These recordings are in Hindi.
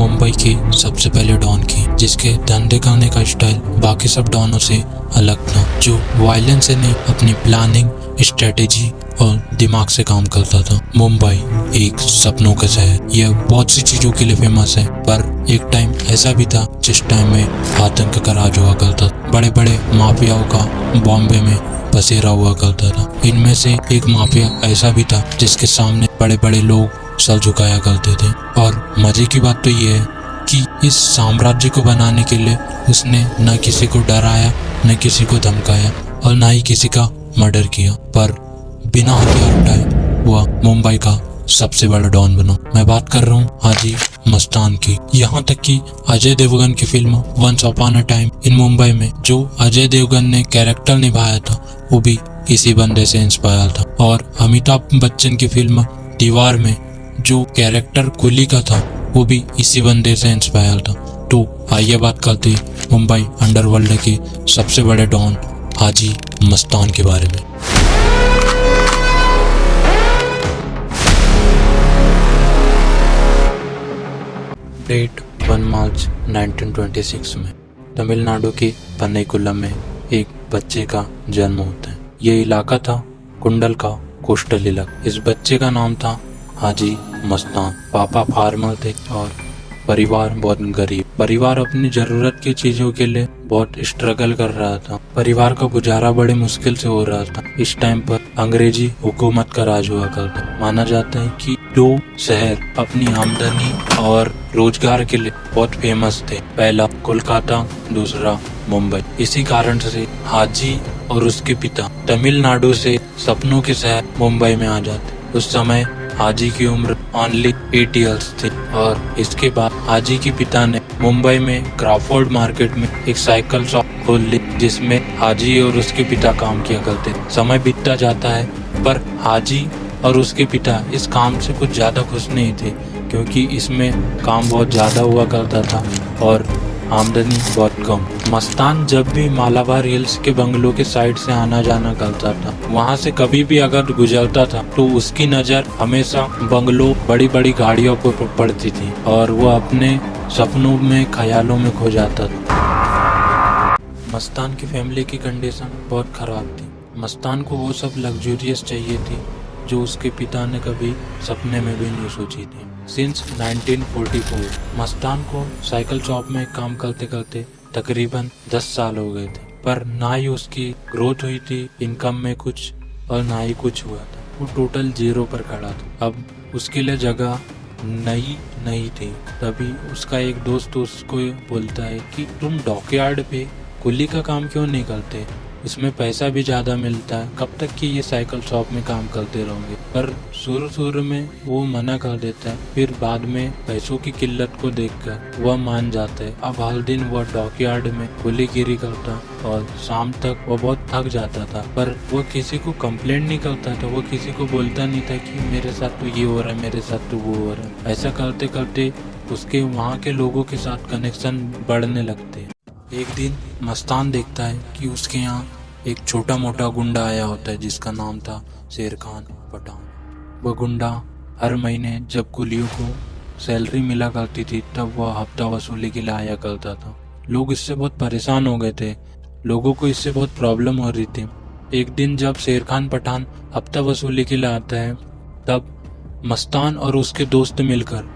मुंबई के सबसे पहले डॉन की, जिसके धंधे करने का स्टाइल बाकी सब डॉनों से अलग था, जो वायलेंस से नहीं अपनी प्लानिंग, स्ट्रेटेजी और दिमाग से काम करता था। मुंबई एक सपनों का शहर, यह बहुत सी चीजों के लिए फेमस है, पर एक टाइम ऐसा भी था जिस टाइम में आतंक का राज हुआ करता, बड़े बड़े माफियाओं का बॉम्बे में बसेरा हुआ करता था। इनमें से एक माफिया ऐसा भी था जिसके सामने बड़े बड़े लोग सर झुकाया करते थे। और मजे की बात तो ये है कि इस साम्राज्य को बनाने के लिए उसने न किसी को डराया, न किसी को धमकाया और न ही किसी का मर्डर किया, पर बिना हथियार उठाए वह मुंबई का सबसे बड़ा डॉन बना। मैं बात कर रहा हूँ हाजी मस्तान की। यहाँ तक कि अजय देवगन की film once upon a time in Mumbai में जो अजय देवगन ने कैरेक्टर निभाया था वो भी इसी बंदे से इंस्पायर था। और अमिताभ बच्चन की फिल्म दीवार में जो कैरेक्टर कुली का था वो भी इसी बंदे से इंस्पायर था। तो आइए बात करते मुंबई अंडरवर्ल्ड के सबसे बड़े डॉन हाजी मस्तान के बारे में। डेट 1 मार्च 1926 में तमिलनाडु के पन्नीकुलम में एक बच्चे का जन्म होता है। ये इलाका था कुंडल का कोस्टल इलाका। इस बच्चे का नाम था हाजी मस्तान। पापा फार्मर थे और परिवार बहुत गरीब। परिवार अपनी जरूरत की चीजों के लिए बहुत स्ट्रगल कर रहा था। परिवार का गुजारा बड़े मुश्किल से हो रहा था। इस टाइम पर अंग्रेजी हुकूमत का राज हुआ करता। माना जाता है कि दो शहर अपनी आमदनी और रोजगार के लिए बहुत फेमस थे, पहला कोलकाता, दूसरा मुंबई। इसी कारण से हाजी और उसके पिता तमिलनाडु से सपनों के शहर मुंबई में आ जाते। उस समय हाजी की उम्र ओनली 8 इयर्स थी और इसके बाद हाजी के पिता ने मुंबई में क्राफोर्ड मार्केट में एक साइकिल शॉप खोल ली, जिसमें हाजी और उसके पिता काम किया करते। समय बीतता जाता है पर हाजी और उसके पिता इस काम से कुछ ज्यादा खुश नहीं थे, क्योंकि इसमें काम बहुत ज्यादा हुआ करता था और आमदनी बहुत कम। मस्तान जब भी मालाबार हिल्स के बंगलों के साइड से आना जाना करता था, वहाँ से कभी भी अगर गुजरता था तो उसकी नजर हमेशा बंगलों, बड़ी बड़ी गाड़ियों पर पड़ती थी और वो अपने सपनों में, ख्यालों में खो जाता था। मस्तान की फैमिली की कंडीशन बहुत खराब थी। मस्तान को वो सब लग्जूरियस चाहिए थी जो उसके पिता ने कभी सपने में भी नहीं सोची थी। सिंस 1944 मस्तान को साइकिल शॉप में काम करते करते तकरीबन 10 साल हो गए थे, पर ना ही उसकी ग्रोथ हुई थी इनकम में कुछ और ना ही कुछ हुआ था। वो टोटल 0 पर खड़ा था। अब उसके लिए जगह नहीं थी। तभी उसका एक दोस्त उसको बोलता है कि तुम डॉकयार्ड पे कुली का काम क्यों नहीं करते, इसमें पैसा भी ज्यादा मिलता है, कब तक कि ये साइकिल शॉप में काम करते रहोगे। पर शुरू में वो मना कर देता है, फिर बाद में पैसों की किल्लत को देखकर वह मान जाता है। अब हर दिन वह डॉकयार्ड में कुलीगिरी करता और शाम तक वो बहुत थक जाता था, पर वो किसी को कंप्लेंट नहीं करता था। वो किसी को बोलता नहीं था कि मेरे साथ तो ये हो रहा है, मेरे साथ तो वो हो रहा है। ऐसा करते करते उसके वहाँ के लोगों के साथ कनेक्शन बढ़ने लगते। एक दिन मस्तान देखता है कि उसके यहाँ एक छोटा मोटा गुंडा आया होता है जिसका नाम था शेर खान पठान। वह गुंडा हर महीने जब कुलियों को सैलरी मिला करती थी तब वह हफ्ता वसूली के लिए आया करता था। लोग इससे बहुत परेशान हो गए थे, लोगों को इससे बहुत प्रॉब्लम हो रही थी। एक दिन जब शेर खान पठान हफ्ता वसूली के लिए आता है तब मस्तान और उसके दोस्त मिलकर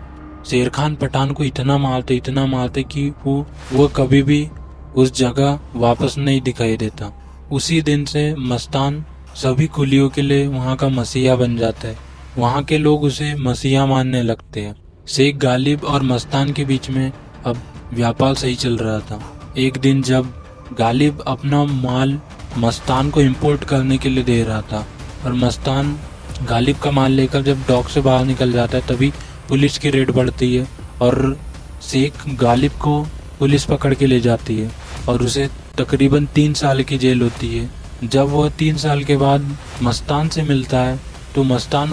शेर खान पठान को इतना मारते कि वो कभी भी उस जगह वापस नहीं दिखाई देता। उसी दिन से मस्तान सभी कुलियों के लिए वहाँ का मसीहा बन जाता है। वहाँ के लोग उसे मसीहा मानने लगते हैं। शेख गालिब और मस्तान के बीच में अब व्यापार सही चल रहा था। एक दिन जब गालिब अपना माल मस्तान को इंपोर्ट करने के लिए दे रहा था और मस्तान गालिब का माल लेकर जब डॉक से बाहर निकल जाता है, तभी पुलिस की रेड बढ़ती है और शेख गालिब को पुलिस पकड़ के ले जाती है और उसे तकरीबन 3 साल की जेल होती है। जब वह 3 साल के बाद मस्तान से मिलता है तो मस्तान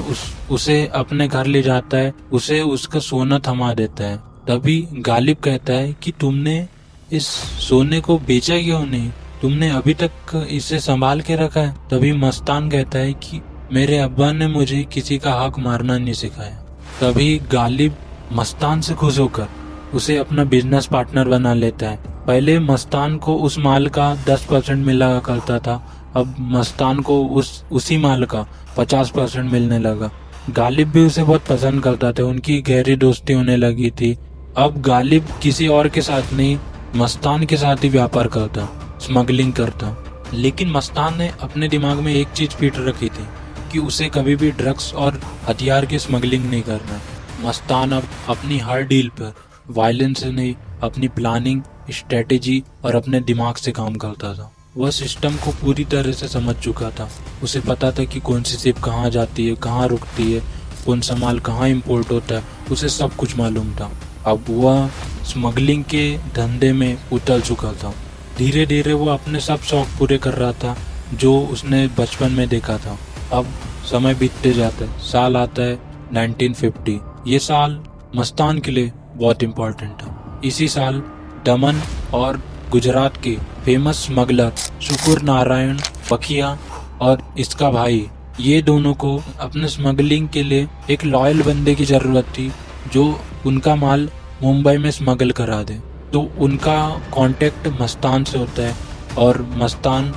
उसे अपने घर ले जाता है, उसे उसका सोना थमा देता है। तभी गालिब कहता है कि तुमने इस सोने को बेचा क्यों नहीं, तुमने अभी तक इसे संभाल के रखा है। तभी मस्तान कहता है कि मेरे अब्बा ने मुझे किसी का हक मारना नहीं सिखाया। तभी गालिब मस्तान से खुश होकर उसे अपना बिजनेस पार्टनर बना लेता है। पहले मस्तान को उस माल का 10% मिला करता था, अब मस्तान को उसी माल का 50% मिलने लगा। गालिब भी उसे बहुत पसंद करता था, उनकी गहरी दोस्ती होने लगी थी। अब गालिब किसी और के साथ नहीं, मस्तान के साथ ही व्यापार करता, स्मगलिंग करता। लेकिन मस्तान ने अपने दिमाग में एक चीज फीट रखी थी कि उसे कभी भी ड्रग्स और हथियार की स्मगलिंग नहीं करना। मस्तान अब अपनी हर डील पर वायलेंस से नहीं, अपनी प्लानिंग, स्ट्रेटेजी और अपने दिमाग से काम करता था। वह सिस्टम को पूरी तरह से समझ चुका था। उसे पता था कि कौन सी शिप कहाँ जाती है, कहाँ रुकती है, कौन सा माल कहाँ इम्पोर्ट होता है, उसे सब कुछ मालूम था। अब वह स्मगलिंग के धंधे में उतर चुका था। धीरे धीरे वो अपने सब शौक पूरे कर रहा था जो उसने बचपन में देखा था। अब समय बीतते जाता है, साल आता है 1950। ये साल मस्तान के लिए बहुत इम्पोर्टेंट था। इसी साल दमन और गुजरात के फेमस स्मगलर शुकुर नारायण बखिया और इसका भाई, ये दोनों को अपने स्मगलिंग के लिए एक लॉयल बंदे की जरूरत थी जो उनका माल मुंबई में स्मगल करा दे। तो उनका कांटेक्ट मस्तान से होता है और मस्तान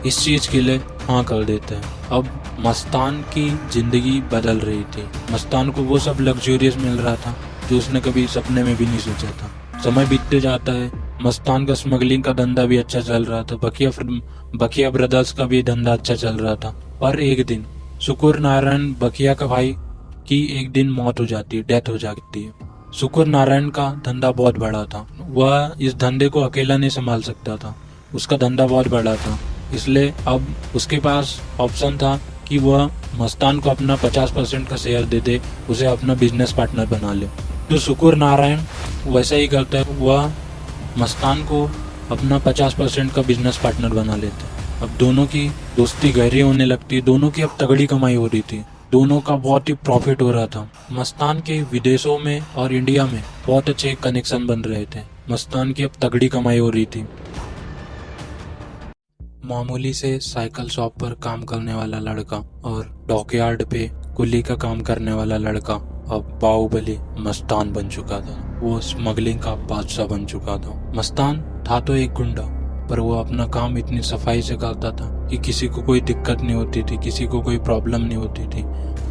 इस चीज के लिए हाँ कर देता है। अब मस्तान की जिंदगी बदल रही थी। मस्तान को वो सब लग्जरियस मिल रहा था जो उसने कभी सपने में भी नहीं सोचा था। समय बीतते जाता है, मस्तान का स्मगलिंग का धंधा भी अच्छा चल रहा था, बखिया ब्रदर्स का भी धंधा अच्छा चल रहा था। पर एक दिन शुकुर नारायण बखिया का भाई की एक दिन मौत हो जाती है, डेथ हो जाती है। शुकुर नारायण का धंधा बहुत बड़ा था, वह इस धंधे को अकेला नहीं संभाल सकता था, उसका धंधा बहुत बड़ा था। इसलिए अब उसके पास ऑप्शन था कि वह मस्तान को अपना 50% का शेयर दे दे, उसे अपना बिजनेस पार्टनर बना ले। तो शुकुर नारायण वैसा ही करता है, वह मस्तान को अपना 50% का बिजनेस पार्टनर बना लेते हैं। अब दोनों की दोस्ती गहरी होने लगती है, दोनों की अब तगड़ी कमाई हो रही थी, दोनों का बहुत ही प्रॉफिट हो रहा था। मस्तान के विदेशों में और इंडिया में बहुत अच्छे कनेक्शन बन रहे थे, मस्तान की अब तगड़ी कमाई हो रही थी। मामूली से साइकिल शॉप पर काम करने वाला लड़का और डॉकयार्ड पे कुली का काम करने वाला लड़का अब बाहुबली मस्तान बन चुका था। वो स्मगलिंग का बादशाह बन चुका था। मस्तान था तो एक गुंडा, पर वो अपना काम इतनी सफाई से करता था कि किसी को कोई दिक्कत नहीं होती थी, किसी को कोई प्रॉब्लम नहीं होती थी।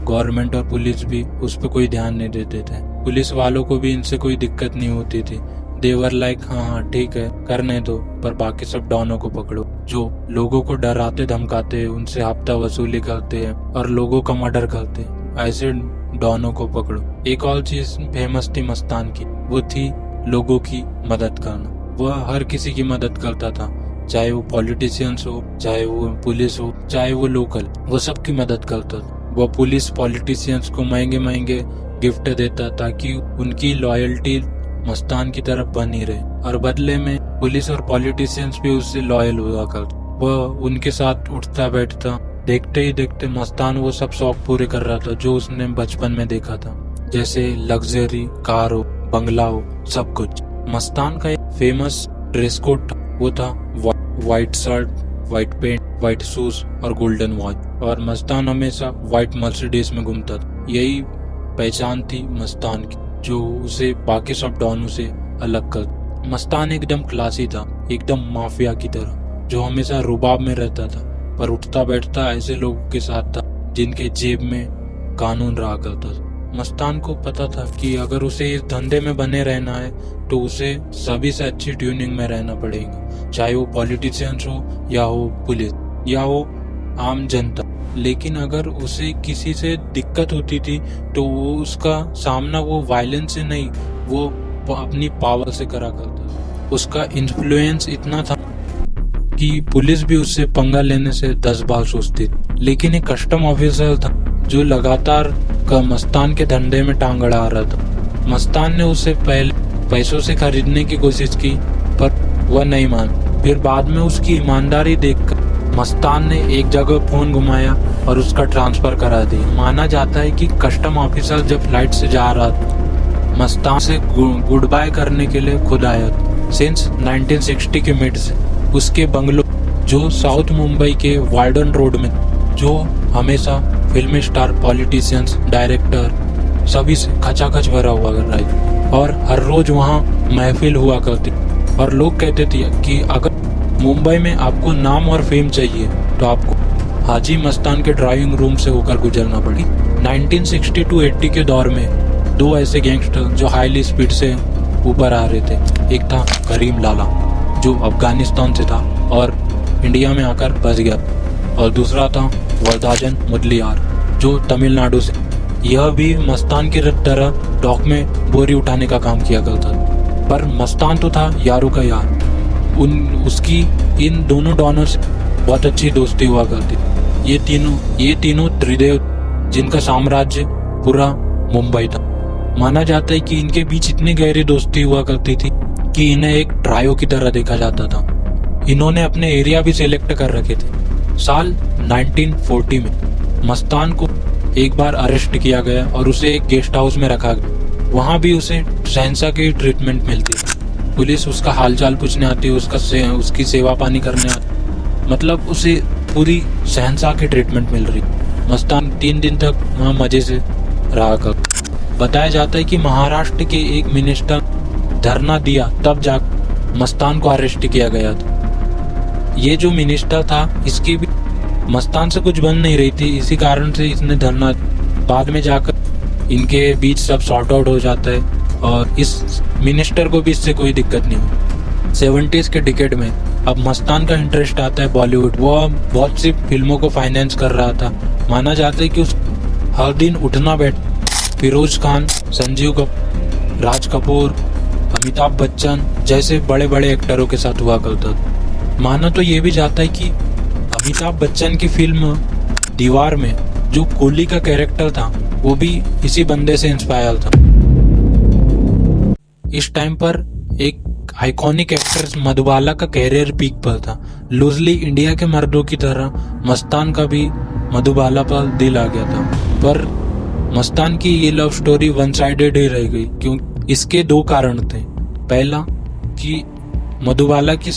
गवर्नमेंट और पुलिस भी उस पर कोई ध्यान नहीं देते थे, पुलिस वालों को भी इनसे कोई दिक्कत नहीं होती थी। देवर लाइक हाँ ठीक है करने दो, पर बाकी सब डॉनों को पकड़ो जो लोगों को डराते धमकाते, उनसे हफ्ता वसूली करते हैं और लोगों का मर्डर करते हैं, ऐसे डॉनों को पकड़ो। एक और चीज फेमस थी मस्तान की, वो थी लोगों की मदद करना। वह हर किसी की मदद करता था, चाहे वो पॉलिटिशियंस हो, चाहे वो पुलिस हो, चाहे वो लोकल, वो सबकी मदद करता था। वह पुलिस पॉलिटिशियंस को महंगे महंगे गिफ्ट देता ताकि उनकी लॉयल्टी मस्तान की तरफ बनी रहे, और बदले में पुलिस और पॉलिटिशियंस भी उससे लॉयल हुआ करते। वह उनके साथ उठता बैठता, देखते ही देखते मस्तान वो सब शौक पूरे कर रहा था जो उसने बचपन में देखा था, जैसे लग्जरी कार हो, बंगला हो, सब कुछ। मस्तान का एक फेमस ड्रेस कोड वो था white shirt, white pant, white shoes और गोल्डन वॉच, और मस्तान हमेशा व्हाइट मर्सिडीज में घूमता था। यही पहचान थी मस्तान की जो उसे बाकी सब डॉनों से अलग कर। मस्तान एकदम क्लासी था, एकदम माफिया की तरह, जो हमेशा रुबाब में रहता था, पर उठता बैठता ऐसे लोगों के साथ था जिनके जेब में कानून रहा करता था। मस्तान को पता था कि अगर उसे इस धंधे में बने रहना है तो उसे सभी से अच्छी ट्यूनिंग में रहना पड़ेगा, चाहे वो पॉलिटिशियंस हो या हो पुलिस या हो आम जनता। लेकिन अगर उसे किसी से दिक्कत होती थी तो वो उसका सामना वो वायलेंस से नहीं, वो अपनी पावर से करा करता था। उसका इन्फ्लुएंस इतना था कि पुलिस भी उससे पंगा लेने से 10 बार सोचती थी। लेकिन एक कस्टम ऑफिसर था जो लगातार मस्तान के धंधे में टांग अड़ा रहा था। मस्तान ने उसे पहले पैसों से खरीदने की कोशिश की पर वह नहीं मान। फिर बाद में उसकी ईमानदारी देखकर मस्तान ने एक जगह फोन घुमाया और उसका ट्रांसफर करा दी। माना जाता है कि कस्टम ऑफिसर जब फ्लाइट से जा रहा था, मस्तान से गुड बाय करने के लिए खुद आया था। सिंस 1960 के मिड से उसके बंगलो जो साउथ मुंबई के वार्डन रोड में, जो हमेशा फिल्मी स्टार, पॉलिटिशियंस, डायरेक्टर सभी से खचाखच भरा हुआ कर रहा है। और हर रोज वहाँ महफिल हुआ करती और लोग कहते थे कि अगर मुंबई में आपको नाम और फेम चाहिए तो आपको हाजी मस्तान के ड्राइविंग रूम से होकर गुजरना पड़ी। 1960-80 के दौर में दो ऐसे गैंगस्टर जो हाईली स्पीड से ऊपर आ रहे थे, एक था करीम लाला जो अफगानिस्तान से था और इंडिया में आकर बस गया, और दूसरा था वरदाजन मुदलियार जो तमिलनाडु से। यह भी मस्तान की तरह डॉक में बोरी उठाने का काम किया करता, पर मस्तान तो था यारों का यार। उसकी इन दोनों डॉनों से बहुत अच्छी दोस्ती हुआ करती। ये तीनों त्रिदेव जिनका साम्राज्य पूरा मुंबई था। माना जाता है कि इनके बीच इतनी गहरी दोस्ती हुआ करती थी कि इन्हें एक ट्रायो की तरह देखा जाता था। इन्होंने अपने एरिया भी सिलेक्ट कर रखे थे। साल 1940 में मस्तान को एक बार अरेस्ट किया गया और उसे एक गेस्ट हाउस में रखा गया। वहाँ भी उसे शहंशाह की ट्रीटमेंट मिलती। पुलिस उसका हालचाल पूछने आती, उसकी सेवा पानी करने आती, मतलब उसे पूरी शहंशाह की ट्रीटमेंट मिल रही। मस्तान 3 दिन तक वहाँ मजे से रहा कर। बताया जाता है कि महाराष्ट्र के एक मिनिस्टर धरना दिया तब जाकर मस्तान को अरेस्ट किया गया था। ये जो मिनिस्टर था इसकी भी मस्तान से कुछ बन नहीं रही थी, इसी कारण से इसने धरना। बाद में जाकर इनके बीच सब सॉर्ट आउट हो जाता है और इस मिनिस्टर को भी इससे कोई दिक्कत नहीं हुई। 70s के डिकेड में अब मस्तान का इंटरेस्ट आता है बॉलीवुड। वो बहुत सी फिल्मों को फाइनेंस कर रहा था। माना जाता है कि उस हर दिन उठना बैठ फिरोज खान, संजीव कपूर, राज कपूर, अमिताभ बच्चन जैसे बड़े बड़े एक्टरों के साथ हुआ करता था। माना तो ये भी जाता है कि अमिताभ बच्चन की फिल्म दीवार में जो कोहली का कैरेक्टर था वो भी इसी बंदे से इंस्पायर था। इस टाइम पर एक आइकॉनिक एक्ट्रेस मधुबाला का कैरियर पीक पर था। लूजली इंडिया के मर्दों की तरह मस्तान का भी मधुबाला पर दिल आ गया था, पर मस्तान की ये लव स्टोरी वन साइडेड ही रह गई। क्यों? इसके 2 कारण थे। पहला कि मधुबाला की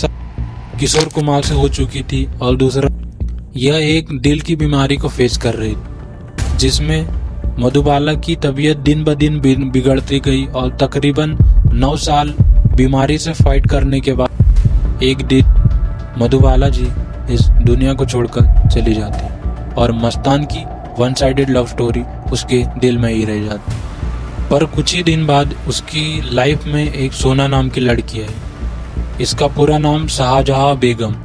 किशोर कुमार से हो चुकी थी और दूसरा यह एक दिल की बीमारी को फेस कर रही थी जिसमें मधुबाला की तबीयत दिन ब दिन बिगड़ती गई और तकरीबन 9 साल बीमारी से फाइट करने के बाद एक दिन मधुबाला जी इस दुनिया को छोड़कर चली जाती और मस्तान की वन साइडेड लव स्टोरी उसके दिल में ही रह जाती। पर कुछ ही दिन बाद उसकी लाइफ में एक सोना नाम की लड़की है। इसका पूरा नाम शाहजहां बेगम।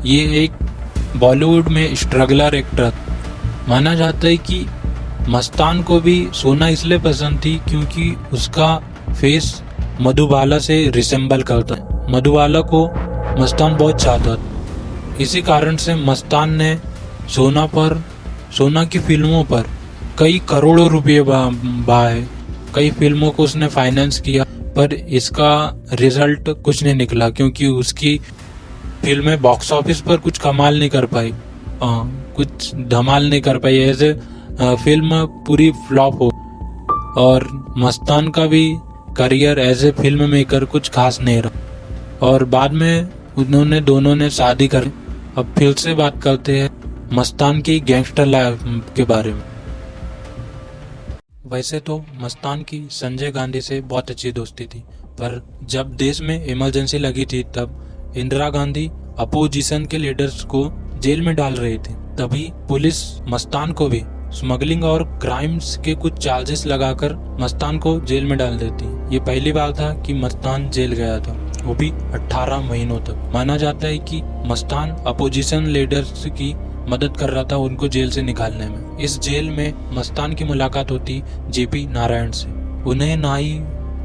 ये एक बॉलीवुड में स्ट्रगलर एक्टर। माना जाता है कि मस्तान को भी सोना इसलिए पसंद थी क्योंकि उसका फेस मधुबाला से रिसेंबल करता है। मधुबाला को मस्तान बहुत चाहता था। इसी कारण से मस्तान ने सोना की फिल्मों पर कई करोड़ों रुपए बहाए। कई फिल्मों को उसने फाइनेंस किया, पर इसका रिजल्ट कुछ नहीं निकला क्योंकि उसकी फिल्में बॉक्स ऑफिस पर कुछ कमाल नहीं कर पाई, कुछ धमाल नहीं कर पाई। ऐसे फिल्म पूरी फ्लॉप हो और मस्तान का भी career as a film maker कुछ खास नहीं रहा और बाद में दोनों ने शादी कर। अब फिर से बात करते हैं मस्तान की गैंगस्टर लाइफ के बारे में। वैसे तो मस्तान की संजय गांधी से बहुत अच्छी दोस्ती थी, पर जब देश में इमरजेंसी लगी थी तब इंदिरा गांधी अपोजिशन के लीडर्स को जेल में डाल रही थी। तभी पुलिस मस्तान को भी स्मगलिंग और क्राइम्स के कुछ चार्जेस लगाकर मस्तान को जेल में डाल देती। ये पहली बार था कि मस्तान जेल गया था, वो भी 18 महीनों तक। माना जाता है कि मस्तान अपोजिशन लीडर्स की मदद कर रहा था उनको जेल से निकालने में। इस जेल में मस्तान की मुलाकात होती जेपी नारायण से। उन्हें ना ही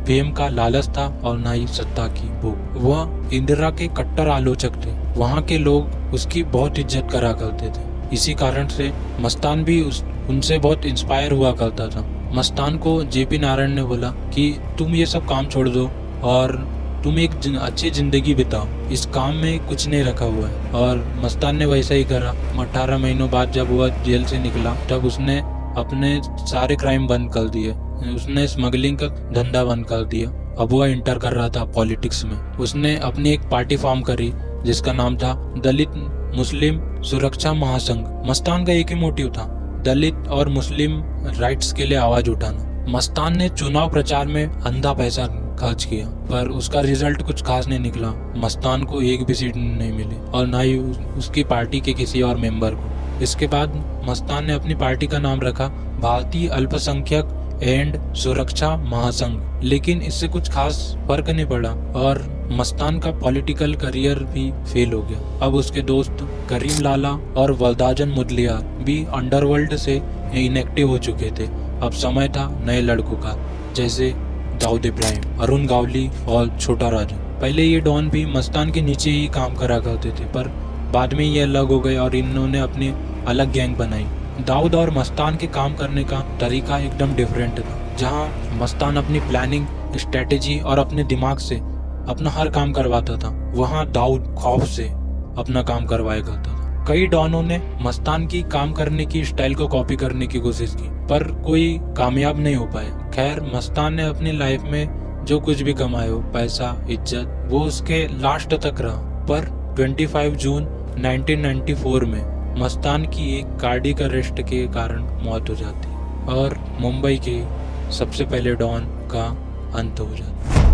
फेम का लालच था और ना ही सत्ता की भूख। वह इंदिरा के कट्टर आलोचक थे। वहाँ के लोग उसकी बहुत इज्जत करा करते थे। इसी कारण से मस्तान भी उनसे बहुत इंस्पायर हुआ करता था। मस्तान को जेपी नारायण ने बोला कि तुम ये सब काम छोड़ दो और तुम एक अच्छी जिंदगी बिताओ, इस काम में कुछ नहीं रखा हुआ है। और मस्तान ने वैसा ही करा। 18 महीनों बाद जब वह जेल से निकला तब उसने अपने सारे क्राइम बंद कर दिए। उसने स्मगलिंग का धंधा बंद कर दिया। अब वह इंटर कर रहा था पॉलिटिक्स में। उसने अपनी एक पार्टी फॉर्म करी जिसका नाम था दलित मुस्लिम सुरक्षा महासंघ। मस्तान का एक ही मोटिव था, दलित और मुस्लिम राइट्स के लिए आवाज उठाना। मस्तान ने चुनाव प्रचार में अंधा पैसा खर्च किया, पर उसका रिजल्ट कुछ खास नहीं निकला। मस्तान को एक भी सीट नहीं मिली और ना ही उसकी पार्टी के किसी और मेंबर को। इसके बाद मस्तान ने अपनी पार्टी का नाम रखा भारतीय अल्पसंख्यक एंड सुरक्षा महासंघ, लेकिन इससे कुछ खास फर्क नहीं पड़ा और मस्तान का पॉलिटिकल करियर भी फेल हो गया। अब उसके दोस्त करीम लाला और वल्दाजन मुदलियार भी अंडरवर्ल्ड से इनएक्टिव हो चुके थे। अब समय था नए लड़कों का, जैसे दाऊद इब्राहिम, अरुण गावली और छोटा राजन। पहले ये डॉन भी मस्तान के नीचे ही काम करा करते थे, पर बाद में ये अलग हो गए और इन्होंने अपनी अलग गैंग बनाई। दाऊद और मस्तान के काम करने का तरीका एकदम डिफरेंट था। जहां मस्तान अपनी प्लानिंग, स्ट्रेटेजी और अपने दिमाग से अपना हर काम करवाता था, वहां दाऊद खौफ से अपना काम करवाया करता था। कई डॉनों ने मस्तान की काम करने की स्टाइल को कॉपी करने की कोशिश की, पर कोई कामयाब नहीं हो पाए। खैर, मस्तान ने अपनी लाइफ में जो कुछ भी कमाया हो, पैसा, इज्जत, वो उसके लास्ट तक रहा। पर 25 जून 1994 में मस्तान की एक कार्डियक अरेस्ट के कारण मौत हो जाती और मुंबई के सबसे पहले डॉन का अंत हो जाता।